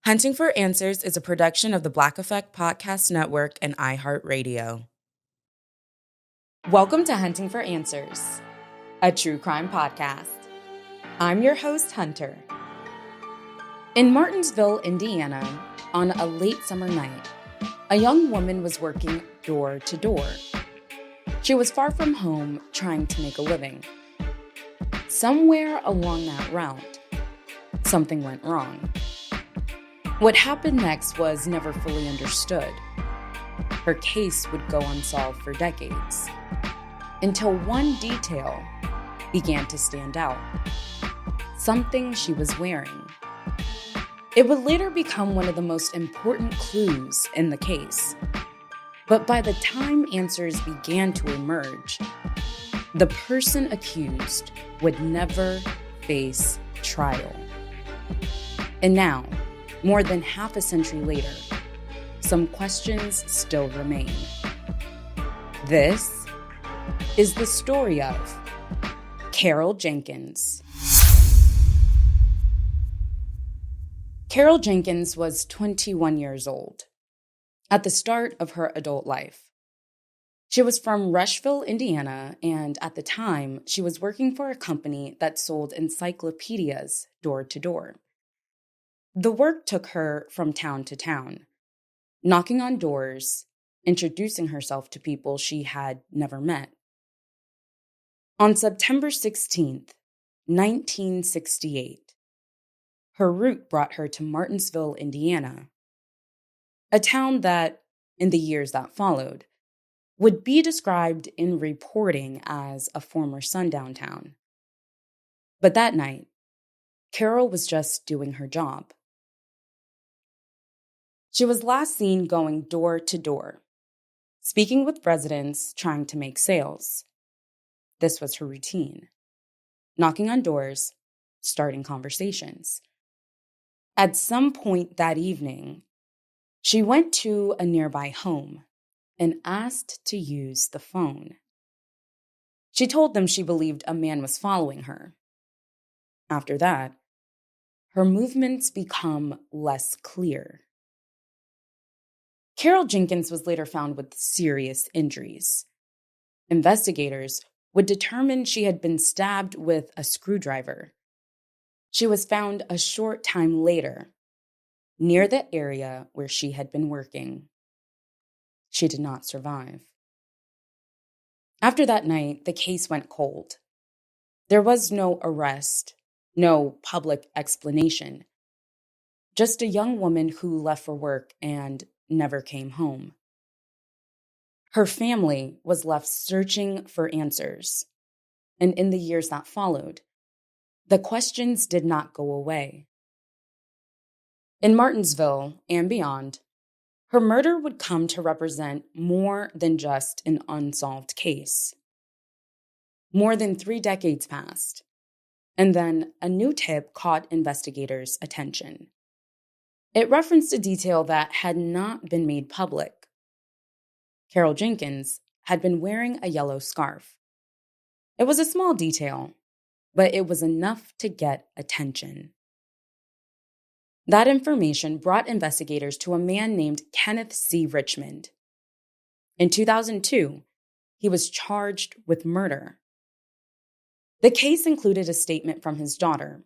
Hunting for Answers is a production of the Black Effect Podcast Network and iHeartRadio. Welcome to Hunting for Answers, a true crime podcast. I'm your host, Hunter. In Martinsville, Indiana, on a late summer night, a young woman was working door to door. She was far from home, trying to make a living. Somewhere along that route, something went wrong. What happened next was never fully understood. Her case would go unsolved for decades, until one detail began to stand out. Something she was wearing. It would later become one of the most important clues in the case. But by the time answers began to emerge, the person accused would never face trial. And now, more than half a century later, some questions still remain. This is the story of Carol Jenkins. Carol Jenkins was 21 years old at the start of her adult life. She was from Rushville, Indiana, and at the time, she was working for a company that sold encyclopedias door to door. The work took her from town to town, knocking on doors, introducing herself to people she had never met. On September 16th, 1968, her route brought her to Martinsville, Indiana, a town that, in the years that followed, would be described in reporting as a former sundown town. But that night, Carol was just doing her job. She was last seen going door to door, speaking with residents trying to make sales. This was her routine, knocking on doors, starting conversations. At some point that evening, she went to a nearby home and asked to use the phone. She told them she believed a man was following her. After that, her movements become less clear. Carol Jenkins was later found with serious injuries. Investigators would determine she had been stabbed with a screwdriver. She was found a short time later, near the area where she had been working. She did not survive. After that night, the case went cold. There was no arrest, no public explanation. Just a young woman who left for work and never came home. Her family was left searching for answers, and in the years that followed, the questions did not go away. In Martinsville and beyond, her murder would come to represent more than just an unsolved case. More than 3 decades passed, and then a new tip caught investigators' attention. It referenced a detail that had not been made public. Carol Jenkins had been wearing a yellow scarf. It was a small detail, but it was enough to get attention. That information brought investigators to a man named Kenneth C. Richmond. In 2002, he was charged with murder. The case included a statement from his daughter,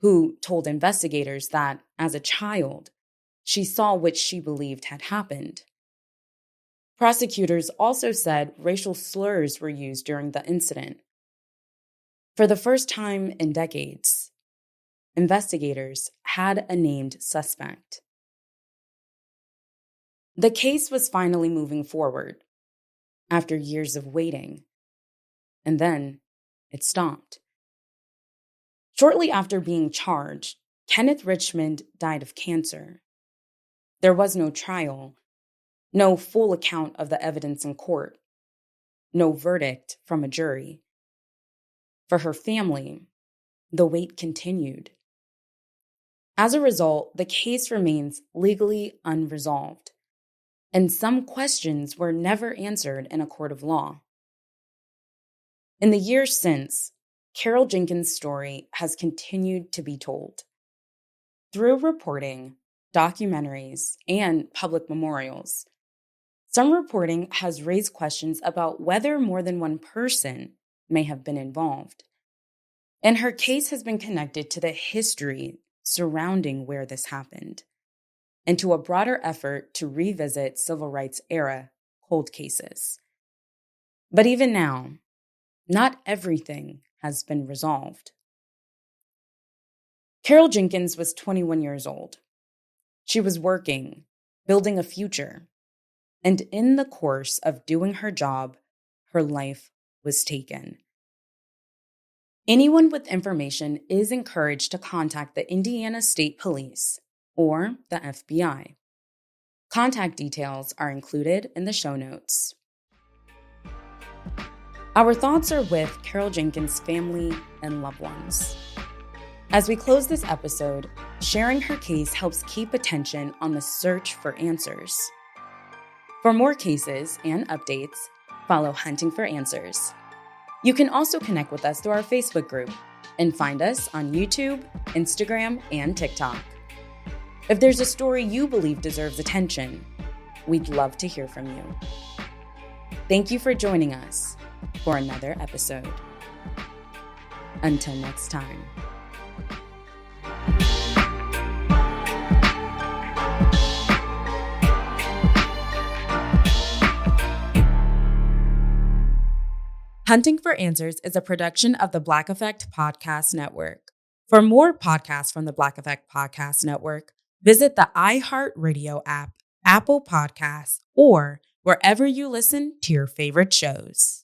who told investigators that, as a child, she saw what she believed had happened. Prosecutors also said racial slurs were used during the incident. For the first time in decades, investigators had a named suspect. The case was finally moving forward after years of waiting, and then it stopped. Shortly after being charged, Kenneth Richmond died of cancer. There was no trial, no full account of the evidence in court, no verdict from a jury. For her family, the wait continued. As a result, the case remains legally unresolved, and some questions were never answered in a court of law. In the years since, Carol Jenkins' story has continued to be told through reporting, documentaries, and public memorials. Some reporting has raised questions about whether more than one person may have been involved. And her case has been connected to the history surrounding where this happened and to a broader effort to revisit civil rights era cold cases. But even now, not everything has been resolved. Carol Jenkins was 21 years old. She was working, building a future, and in the course of doing her job, her life was taken. Anyone with information is encouraged to contact the Indiana State Police or the FBI. Contact details are included in the show notes. Our thoughts are with Carol Jenkins' family and loved ones. As we close this episode, sharing her case helps keep attention on the search for answers. For more cases and updates, follow Hunting for Answers. You can also connect with us through our Facebook group and find us on YouTube, Instagram, and TikTok. If there's a story you believe deserves attention, we'd love to hear from you. Thank you for joining us for another episode. Until next time. Hunting for Answers is a production of the Black Effect Podcast Network. For more podcasts from the Black Effect Podcast Network, visit the iHeartRadio app, Apple Podcasts, or wherever you listen to your favorite shows.